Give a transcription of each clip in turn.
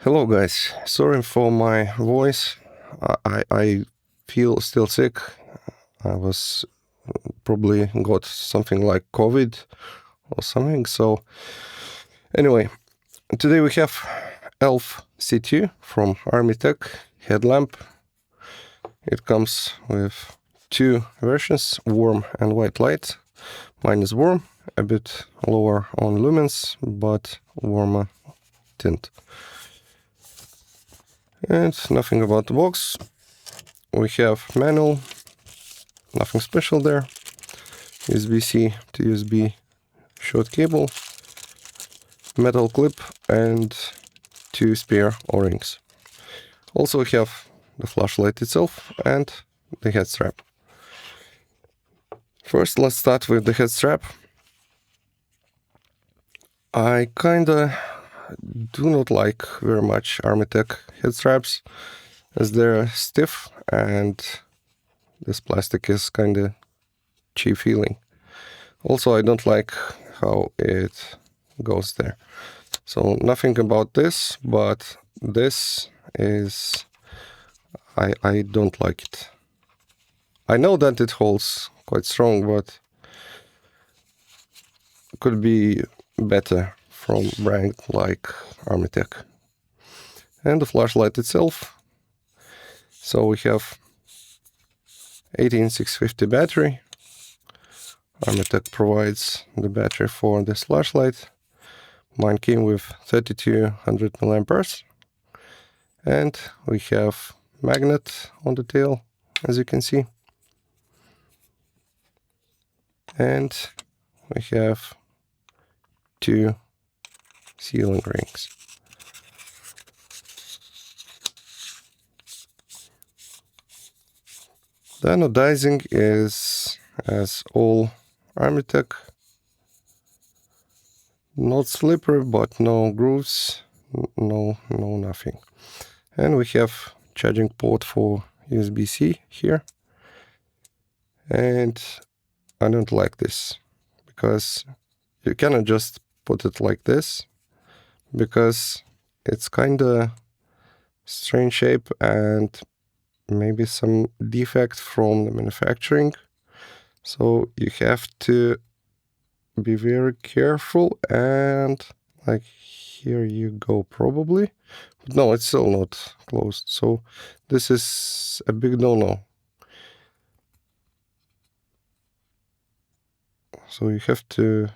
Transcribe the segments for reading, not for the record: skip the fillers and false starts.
Hello guys, sorry for my voice. I feel still sick. I was probably got something like COVID or something. So anyway, today we have Elf C2 from Armytek Headlamp. It comes with two versions, warm and white light. Mine is warm, a bit lower on lumens, but warmer tint. And nothing about the box. We have manual, nothing special there. USB-C to USB short cable, metal clip, and two spare O-rings. Also we have the flashlight itself and the head strap. First, let's start with the head strap. I kinda do not like very much Armytek head straps, as they're stiff and this plastic is kinda cheap feeling. Also, I don't like how it goes there. So nothing about this, but this is... I don't like it. I know that it holds quite strong, but could be better from brand like Armytek. And the flashlight itself. So we have 18650 battery. Armytek provides the battery for this flashlight. Mine came with 3200 milliamperes. And we have magnet on the tail, as you can see. And we have two sealing rings. The anodizing is as all Armytek. Not slippery, but no grooves, no nothing. And we have charging port for USB-C here. And I don't like this, because you cannot just put it like this, because it's kinda strange shape and maybe some defect from the manufacturing. So you have to be very careful, and like here you go probably. But no, it's still not closed. So this is a big no-no. So you have to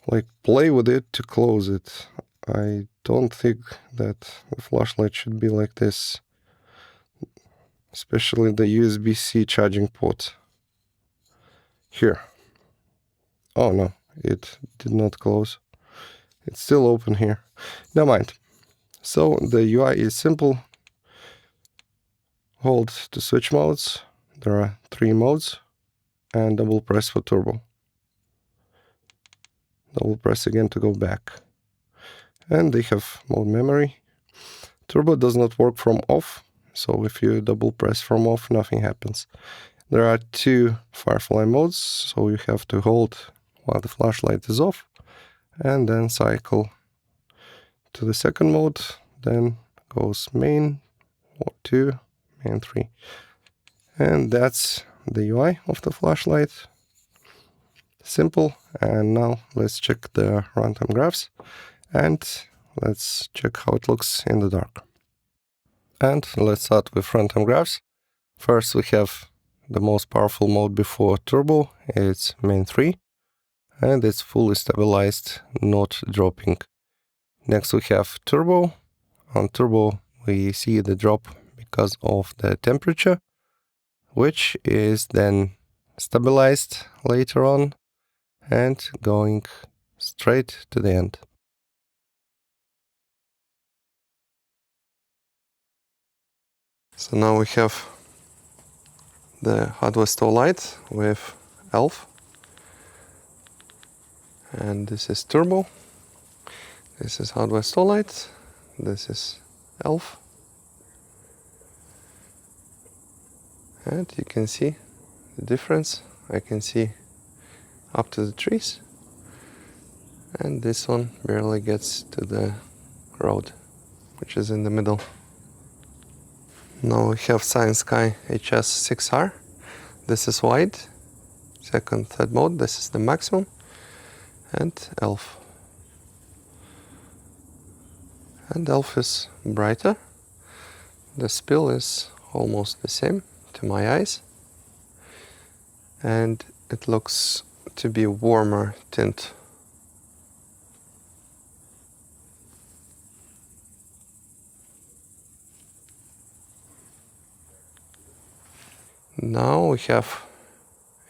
like play with it to close it. I don't think that the flashlight should be like this, especially the USB-C charging port here. Oh no, it did not close. It's still open here. Never mind. So the UI is simple. Hold to switch modes. There are 3 modes, and double press for turbo. Double press again to go back. And they have mode memory. Turbo does not work from off, so if you double press from off, nothing happens. There are 2 firefly modes, so you have to hold while the flashlight is off, and then cycle to the second mode. Then goes main 2, main 3. And that's the UI of the flashlight. Simple. And now let's check the runtime graphs, and let's check how it looks in the dark. And let's start with runtime graphs. First we have the most powerful mode before turbo. It's main 3, and it's fully stabilized, not dropping. Next we have turbo. On turbo we see the drop because of the temperature, which is then stabilized later on and going straight to the end. So now we have the hardware store light with Elf. And this is turbo. This is hardware store light. This is Elf. And you can see the difference. I can see up to the trees. And this one barely gets to the road. which is in the middle. Now we have Samyang HS6R. This is wide. Second head mode, this is the maximum. And Elf. And Elf is brighter. The spill is almost the same to my eyes. And it looks to be a warmer tint. Now we have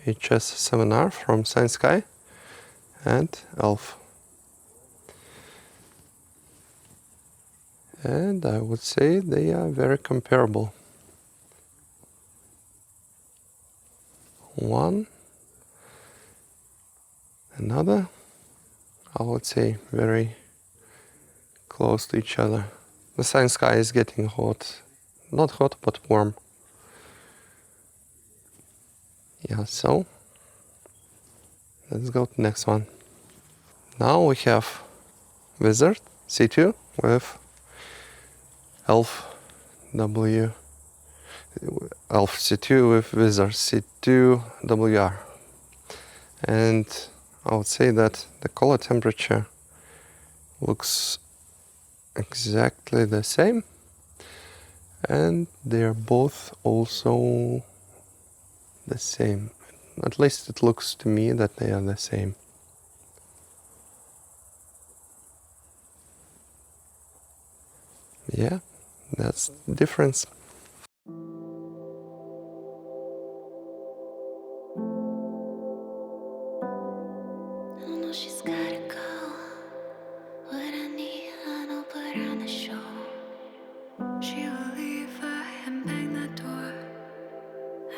HS7R from Samyang and Elf. And I would say they are very comparable. One, another, I would say very close to each other. The Samyang is getting hot, not hot but warm. Yeah, so let's go to the next one. Now we have Wizard C2 with Elf C2 with Wizard C2 WR. And I would say that the color temperature looks exactly the same, and they're both also the same. At least it looks to me that they are the same. Yeah, that's the difference. She's gotta go. What I need, I know, put on a show. She will leave her and bang the door.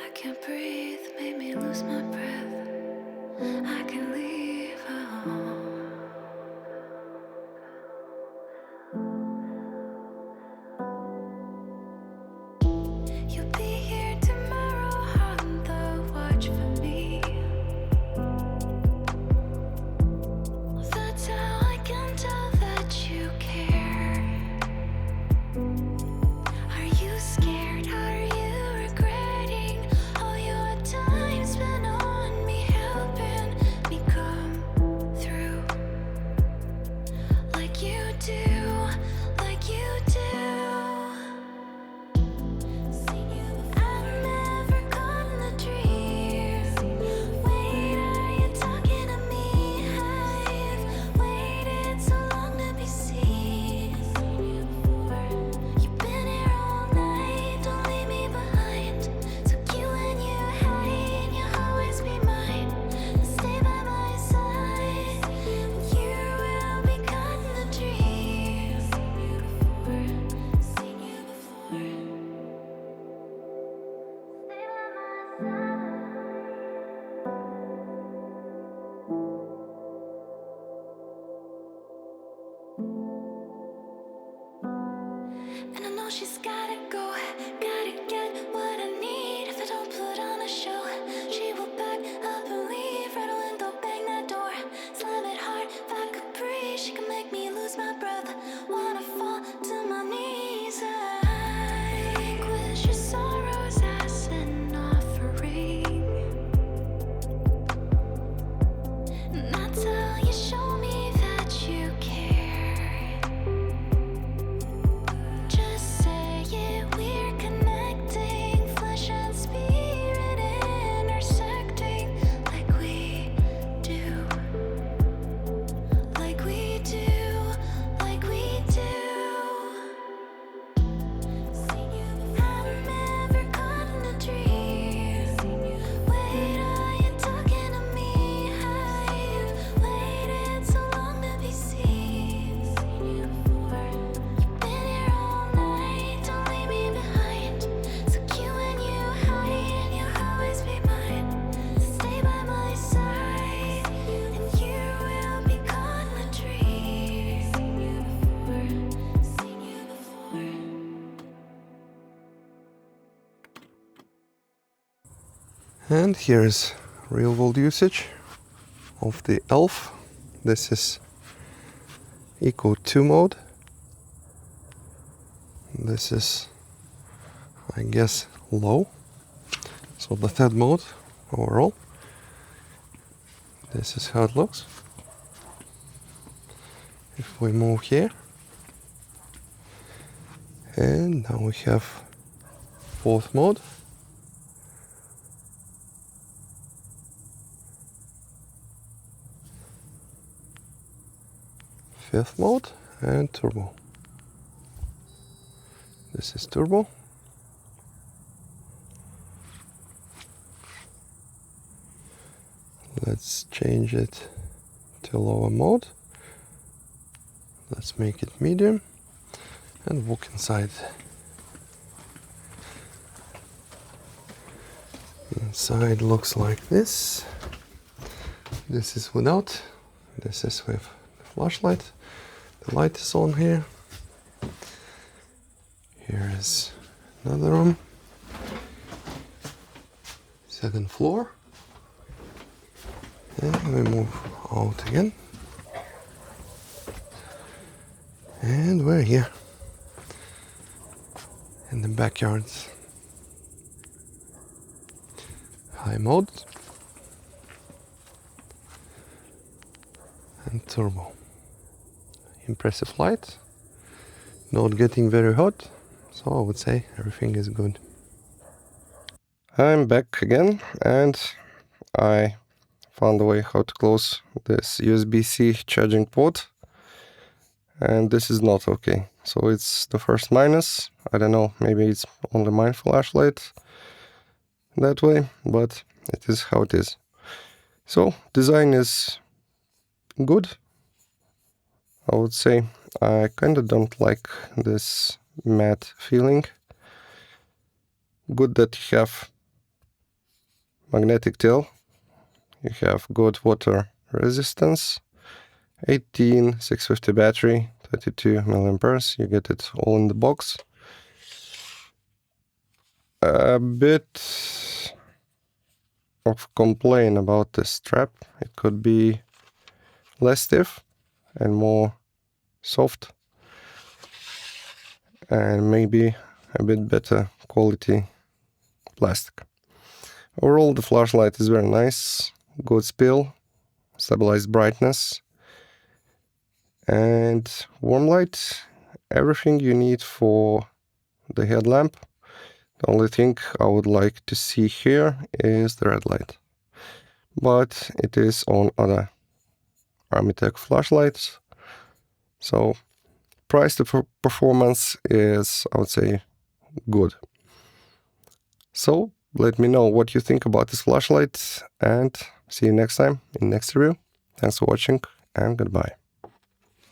I can't breathe, made me lose my breath. I can leave her home. You'll be here tomorrow on the watch for me. That's how I can tell that you care. Are you scared? Are you regretting all your time spent on me, helping me come through like you do, like you do? I've never caught in the dream. Wait, are you talking to me? I've waited so long to be seen. You've been here all night, don't leave me behind. Took you when you hide, you'll always be mine. Stay by my side, you will be caught in the dream. Seen you before. Stay by my side. And I know she's gotta go, gotta get what I need. If I don't put on a show, she will back up and leave. Rattle window, bang that door, slam it hard. If I could breathe, she can make me lose my breath. Wanna fall to my knees. I vanquish your sorrows as an offering. And that's how you show me that you care. Just say it, we're connecting, flesh and spirit intersecting, like we do, like we do, like we do. I've never caught in a dream. Wait, are you talking to me? I've waited so long to be seen. You've been here all night, don't leave me behind. Took you when you hide, you'll always be mine. Stay by my side, and you will be caught in a dream. Seen you before. And here is real world usage of the Elf. This is Eco 2 mode. This is, I guess, low. So the third mode overall. This is how it looks. If we move here, and now we have fourth mode. Fifth mode and turbo. This is turbo. Let's change it to lower mode. Let's make it medium and walk inside. Inside looks like this. This is without. This is with the flashlight. The light is on here. Here is another room. Second floor. And we move out again. And we're here in the backyard. High mode and turbo. Impressive light, not getting very hot, so I would say everything is good. I'm back again and I found a way how to close this USB-C charging port, and this is not okay. So it's the first minus. I don't know, maybe it's only my flashlight that way, but it is how it is. So design is good, I would say. I kind of don't like this matte feeling. Good that you have magnetic tail. You have good water resistance, 18650 battery, 32 milliamperes. You get it all in the box. A bit of complaint about this strap. It could be less stiff and more soft, and maybe a bit better quality plastic. Overall, the flashlight is very nice. Good spill, stabilized brightness, and warm light. Everything you need for the headlamp. The only thing I would like to see here is the red light, but it is on other Armytek flashlights. So price to performance is, I would say, good. So let me know what you think about this flashlight, and see you next time in next review. Thanks for watching and goodbye.